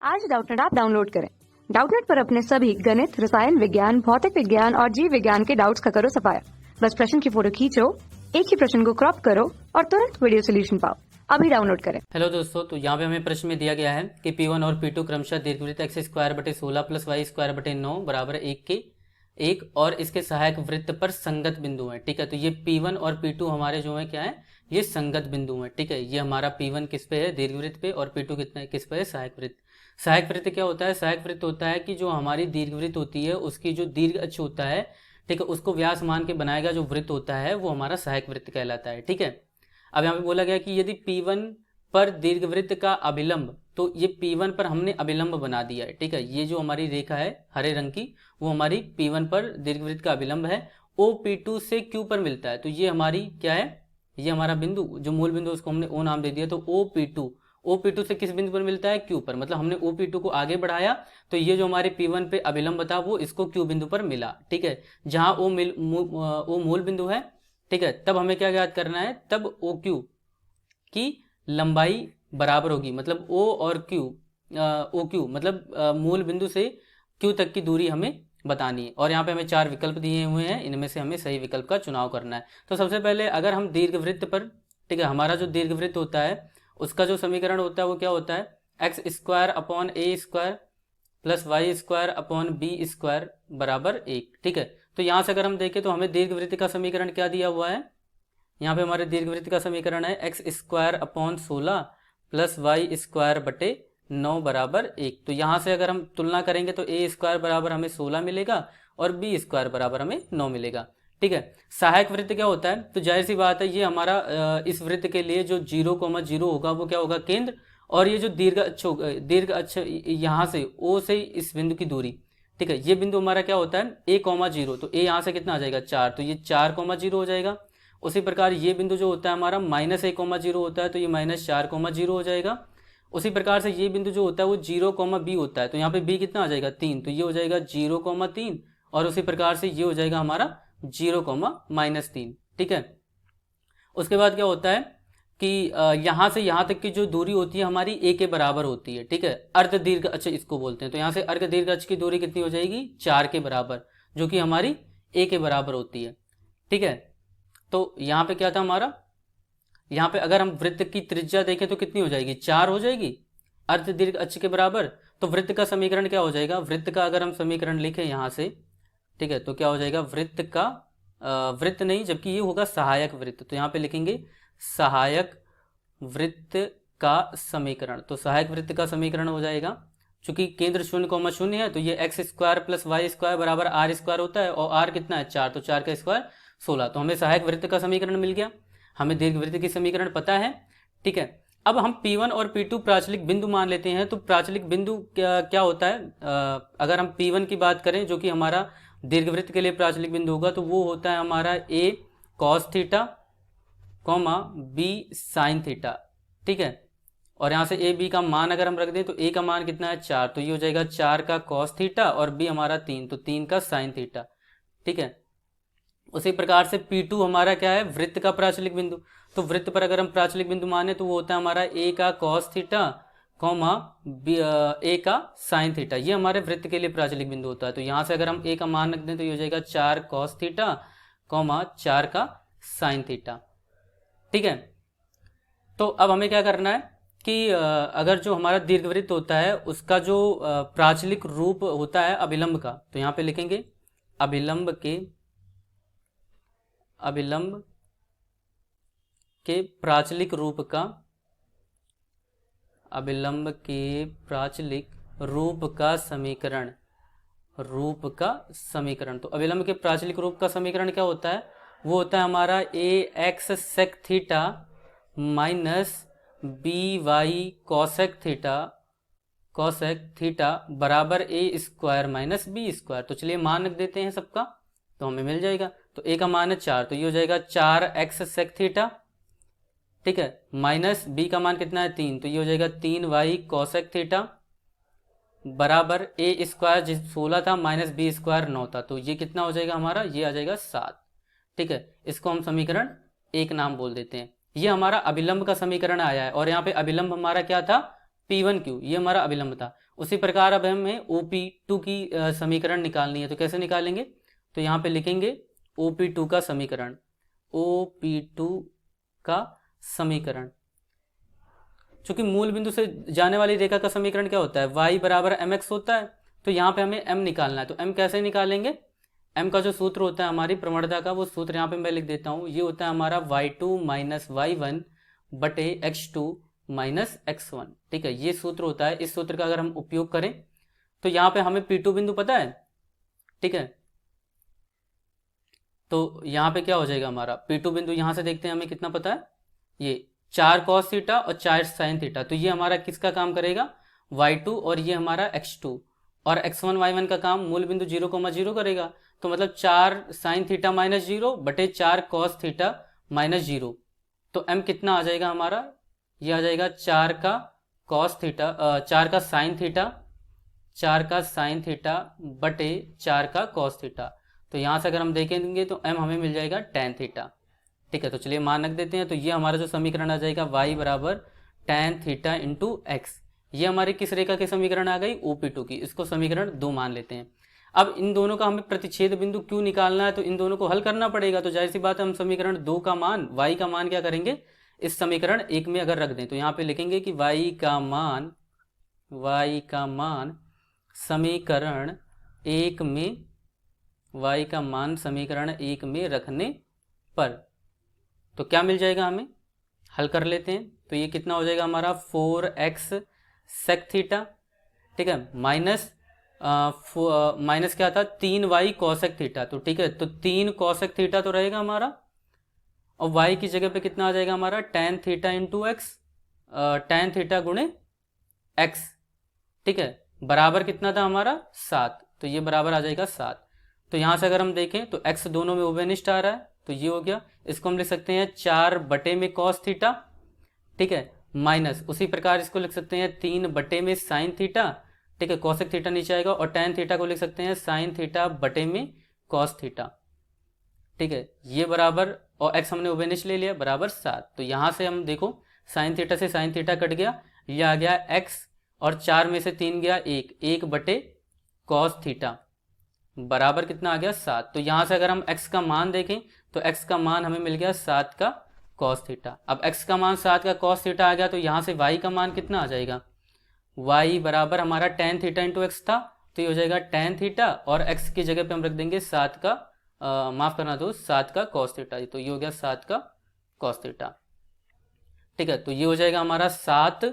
आज Doubtnut app download करें। Doubtnut पर अपने सभी गणित, रसायन विज्ञान, भौतिक विज्ञान और जीव विज्ञान के डाउट्स का करो सफाया। बस प्रश्न की फोटो खींचो, एक ही प्रश्न को क्रॉप करो और तुरंत वीडियो सोल्यूशन पाओ। अभी डाउनलोड करें। हेलो दोस्तों, तो यहाँ पे हमें प्रश्न में दिया गया है कि P1 और P2 क्रमशः दीर्घवृत्त x² / 16 + y² / 9 बराबर 1 के एक और इसके सहायक वृत्त पर संगत बिंदु है। ठीक है, तो ये P1 और P2 हमारे जो है क्या है, ये संगत बिंदु है। ठीक है, ये हमारा P1 किस पे है, दीर्घवृत्त पे, और P2 कितना है, किस पे है, सहायक वृत्त। सहायक वृत्त क्या होता है? सहायक वृत्त होता है कि जो हमारी दीर्घवृत्त होती है उसकी जो दीर्घ अक्ष होता है, ठीक है, उसको व्यास मान के बनाएगा जो वृत्त होता है वो हमारा सहायक वृत्त कहलाता है। ठीक है, अब यहाँ पे बोला गया कि यदि P1 पर दीर्घवृत्त का अभिलंब, तो ये P1 पर हमने अभिलंब बना दिया है। ठीक है, ये जो हमारी रेखा है हरे रंग की, वो हमारी P1 पर दीर्घवृत्त का अभिलंब है। OP2 से Q पर मिलता है, तो ये हमारी क्या है, ये हमारा बिंदु जो मूल बिंदु उसको हमने O नाम दे दिया। तो OP2 से किस बिंदु पर मिलता है, Q पर, मतलब हमने OP2 को आगे बढ़ाया तो ये जो हमारे P1 पे अभिलंब था वो इसको Q बिंदु पर मिला। ठीक है, जहां O मूल बिंदु है। ठीक है, तब हमें क्या ज्ञात करना है, तब OQ की लंबाई बराबर होगी, मतलब O और OQ मतलब मूल बिंदु से Q तक की दूरी हमें बतानी है। और यहाँ पे हमें 4 विकल्प दिए हुए हैं, इनमें से हमें सही विकल्प का चुनाव करना है। तो सबसे पहले अगर हम दीर्घवृत्त पर, ठीक है, हमारा जो दीर्घवृत्त होता है उसका जो समीकरण होता है वो क्या होता है, x² / a² + y² / b² बराबर 1। ठीक है, तो यहाँ से अगर हम देखें तो हमें दीर्घवृत्त का समीकरण क्या दिया हुआ है, यहाँ पे हमारे दीर्घवृत्त का समीकरण है x² / 16 + y² / 9 बराबर 1। तो यहाँ से अगर हम तुलना करेंगे तो a² बराबर हमें 16 मिलेगा और b² बराबर हमें 9 मिलेगा। ठीक है, सहायक वृत्त क्या होता है, तो जाहिर सी बात है ये हमारा इस वृत्त के लिए जो 0,0 होगा वो क्या होगा, केंद्र, और ये जो दीर्घ अक्ष यहाँ से O से इस बिंदु की दूरी, ठीक है, ये बिंदु हमारा क्या होता है, a,0। तो a यहाँ से कितना आ जाएगा, 4, तो ये 4,0 हो जाएगा। उसी प्रकार ये बिंदु जो होता है हमारा -a,0 होता है, तो ये -4,0 हो जाएगा। उसी प्रकार से ये बिंदु जो होता है वो 0,b होता है, तो यहाँ पे b कितना आ जाएगा, 3, तो ये हो जाएगा 0,3, और उसी प्रकार से ये हो जाएगा हमारा 0,-3। ठीक है, उसके बाद क्या होता है कि यहाँ से यहाँ तक की जो दूरी होती है हमारी a के बराबर होती है। ठीक है, अर्ध दीर्घ अक्ष इसको बोलते हैं। तो यहाँ से अर्ध दीर्घ अक्ष की दूरी कितनी हो जाएगी, 4 के बराबर, जो कि हमारी a के बराबर होती है। ठीक है, तो यहाँ पे क्या था हमारा, यहाँ पे अगर हम वृत्त की त्रिज्या देखें तो कितनी हो जाएगी, 4 हो जाएगी, अर्ध दीर्घ अक्ष के बराबर। तो वृत्त का समीकरण क्या हो जाएगा, वृत्त का अगर हम समीकरण लिखें यहाँ से, ठीक है, तो क्या हो जाएगा, वृत्त का वृत्त नहीं, जबकि ये होगा सहायक वृत्त, तो यहाँ पे लिखेंगे सहायक वृत्त का समीकरण। तो सहायक वृत्त का समीकरण हो जाएगा, चूंकि केंद्र 0,0 है, तो ये x² + y² बराबर r² होता है, और r कितना है, 4, तो 4 का स्क्वायर 16। तो हमें सहायक वृत्त का समीकरण मिल गया, हमें दीर्घवृत्त की समीकरण पता है। ठीक है, अब हम P1 और P2 प्राचलिक बिंदु मान लेते हैं। तो प्राचलिक बिंदु क्या होता है, अगर हम P1 की बात करें जो कि हमारा दीर्घवृत्त के लिए प्राचलिक बिंदु होगा, तो वो होता है हमारा a cos theta, b sin theta. ठीक है, और यहाँ से a b का मान अगर हम रख दें तो a का मान कितना है, 4, तो ये हो जाएगा 4 का cos थीटा, और b हमारा 3, तो 3 का sin थीटा। ठीक है, उसी प्रकार से P2 हमारा क्या है, वृत्त का प्राचलिक बिंदु। तो वृत्त पर अगर हम प्राचलिक बिंदु माने तो वो होता है हमारा a का cos थीटा, a का sin थीटा। ये हमारे वृत्त के लिए प्राचलिक बिंदु होता है। तो यहाँ से अगर हम a का मान रख दें तो ये हो जाएगा 4 cos थीटा, 4 का sin थीटा। ठीक है, तो अब हमें क्या करना है कि अगर जो हमारा दीर्घवृत्त होता है उसका जो प्राचलिक रूप होता है अभिलंब का, तो यहाँ पे लिखेंगे अभिलंब के प्राचलिक रूप का, अभिलंब के प्राचलिक रूप का समीकरण, तो अभिलंब के प्राचलिक रूप का समीकरण क्या होता है, वो होता है हमारा ax sec theta minus by cosec theta बराबर a² - b²। तो चलिए मान रख देते हैं सबका, तो हमें मिल जाएगा। तो a का मान है 4, तो ये हो जाएगा 4x sec थीटा, ठीक है, माइनस b का मान कितना है, 3, तो ये हो जाएगा 3y cosec थीटा बराबर a² जिस 16 था माइनस b² 9 था, तो ये कितना हो जाएगा हमारा, ये आ जाएगा 7। ठीक है, इसको हम समीकरण 1 नाम बोल देते हैं। ये हमारा अभिलंब का समीकरण आया है, और यहाँ पे अभिलंब हमारा क्या था, P1Q, ये हमारा अभिलंब था। उसी प्रकार अब हमें OP2 की समीकरण निकालनी है। तो कैसे निकालेंगे, तो यहाँ पे लिखेंगे OP2 का समीकरण, OP2 का समीकरण। चूंकि मूल बिंदु से जाने वाली रेखा का समीकरण क्या होता है, y बराबर mx होता है। तो यहाँ पे हमें m निकालना है। तो m कैसे निकालेंगे, m का जो सूत्र होता है हमारी प्रवणता का, वो सूत्र यहाँ पे मैं लिख देता हूँ। ये होता है हमारा y2 माइनस y1 बटे x2 माइनस x1। ठीक है, ये सूत्र होता है। इस सूत्र का अगर हम उपयोग करें तो यहाँ पे हमें P2 बिंदु पता है। ठीक है, तो यहाँ पे क्या हो जाएगा हमारा P2 बिंदु, यहाँ से देखते हैं हमें कितना पता है, ये 4 cos थीटा और 4 sin थीटा। तो ये हमारा किसका काम करेगा, y2, और ये हमारा x2, और x1 y1 का काम मूल बिंदु 0,0 करेगा। तो मतलब 4 sin थीटा माइनस 0 बटे 4 cos थीटा माइनस 0। तो m कितना आ जाएगा हमारा, ये आ जाएगा 4 का cos थीटा 4 का sin थीटा 4 का sin थीटा बटे 4 का cos थीटा। तो यहाँ से अगर हम देखेंगे तो m हमें मिल जाएगा tan थीटा। ठीक है, तो चलिए मान रख देते हैं। तो ये हमारा जो समीकरण आ जाएगा y बराबर tan थीटा इंटू एक्स। ये हमारी किस रेखा के समीकरण आ गई, OP2 की। इसको समीकरण 2 मान लेते हैं। अब इन दोनों का हमें प्रतिच्छेद बिंदु क्यों निकालना है, तो इन दोनों को हल करना पड़ेगा। तो जाहिर सी बात है, हम समीकरण 2 का मान, y का मान क्या करेंगे, इस समीकरण 1 में अगर रख दें तो यहाँ पे लिखेंगे कि y का मान समीकरण 1 में, y का मान समीकरण 1 में रखने पर तो क्या मिल जाएगा हमें, हल कर लेते हैं। तो ये कितना हो जाएगा हमारा 4x sec थीटा। ठीक है, माइनस क्या था, 3y cosec थीटा। तो ठीक है, तो 3 cosec थीटा तो रहेगा हमारा, और y की जगह पे कितना आ जाएगा हमारा tan theta into x, tan theta गुणे x। ठीक है, बराबर कितना था हमारा 7। तो ये बराबर आ जाएगा 7। तो यहाँ से अगर हम देखें तो x दोनों में उभयनिष्ठ आ रहा है। तो ये हो गया, इसको हम लिख सकते हैं 4 बटे में cos थीटा। ठीक है, माइनस उसी प्रकार इसको लिख सकते हैं 3 बटे में sin थीटा। ठीक है, cosec थीटा नीचे आएगा, और tan थीटा को लिख सकते हैं sin थीटा बटे में cos थीटा। ठीक है, ये बराबर, और x हमने उभयनिष्ठ ले लिया, बराबर 7। तो यहाँ से हम देखो sin थीटा से sin थीटा कट गया, ये आ गया x, और 4 में से 3 गया 1 बटे cos थीटा, बराबर कितना आ गया 7। तो यहाँ से अगर हम x का मान देखें तो x का मान हमें मिल गया 7 का cos थीटा। अब x का मान 7 का cos थीटा आ गया, तो यहाँ से y का मान कितना आ जाएगा, y बराबर हमारा tan थीटा इंटू एक्स था। तो ये हो जाएगा tan थीटा, और x की जगह पे हम रख देंगे 7 का माफ करना दो 7 का cos थीटा। तो ये हो गया 7 का cos थीटा। ठीक है, तो ये हो जाएगा हमारा 7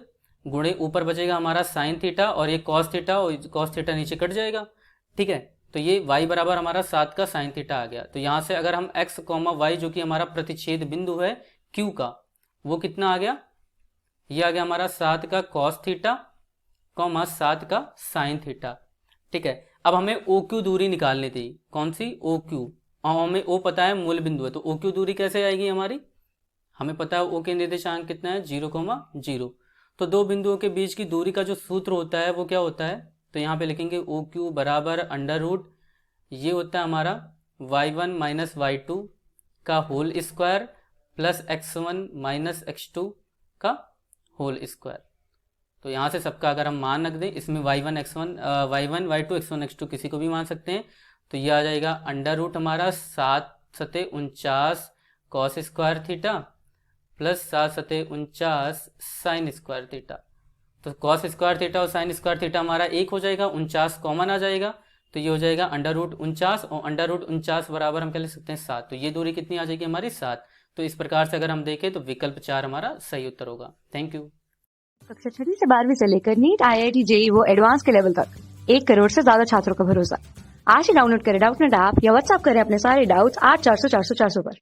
गुणे ऊपर बचेगा हमारा sin थीटा, और ये cos थीटा, और cos थीटा नीचे कट जाएगा। ठीक है, तो ये y बराबर हमारा 7 का sin थीटा आ गया। तो यहाँ से अगर हम x, y जो कि हमारा प्रतिच्छेद बिंदु है Q का, वो कितना आ गया, ये आ गया हमारा 7 का cos थीटा, 7 का sin थीटा। ठीक है, अब हमें OQ दूरी निकालनी थी, कौन सी, OQ। और हमें O पता है मूल बिंदु है, तो OQ दूरी कैसे आएगी हमारी, हमें पता है O के निर्देशांक कितना है 0,0। तो दो बिंदुओं के बीच की दूरी का जो सूत्र होता है वो क्या होता है, तो यहाँ पे लिखेंगे OQ बराबर अंडर रूट, ये होता है हमारा y1 माइनस y2 का whole square plus x1 minus x2 का होल स्क्वायर। तो यहाँ से सबका अगर हम मान रख दें, इसमें y1 y2 x1 x2 किसी को भी मान सकते हैं। तो ये आ जाएगा अंडर रूट हमारा 7 सते 49 कॉस स्क्वायर थीटा प्लस 7 सते 49 साइन स्क्वायर थीटा। तो कॉस स्क्वायर थीटा और साइन स्क्वायर थीटा हमारा एक हो जाएगा, 49 कॉमन आ जाएगा, तो ये हो जाएगा अंडर रूट 49, और अंडर रूट 49 बराबर हम कह लिख सकते हैं 7। तो ये दूरी कितनी आ जाएगी हमारी 7। तो इस प्रकार से अगर हम देखें तो विकल्प 4 हमारा सही उत्तर होगा। Thank you. कक्षा 6 से 12वीं से लेकर नीट, IIT, JEE वो एडवांस के लेवल तक 1 करोड़ से ज्यादा छात्रों का भरोसा। आज ही डाउनलोड करें डाउटनेट ऐप या व्हाट्सएप करें अपने सारे डाउट्स 8400 400 400 पर।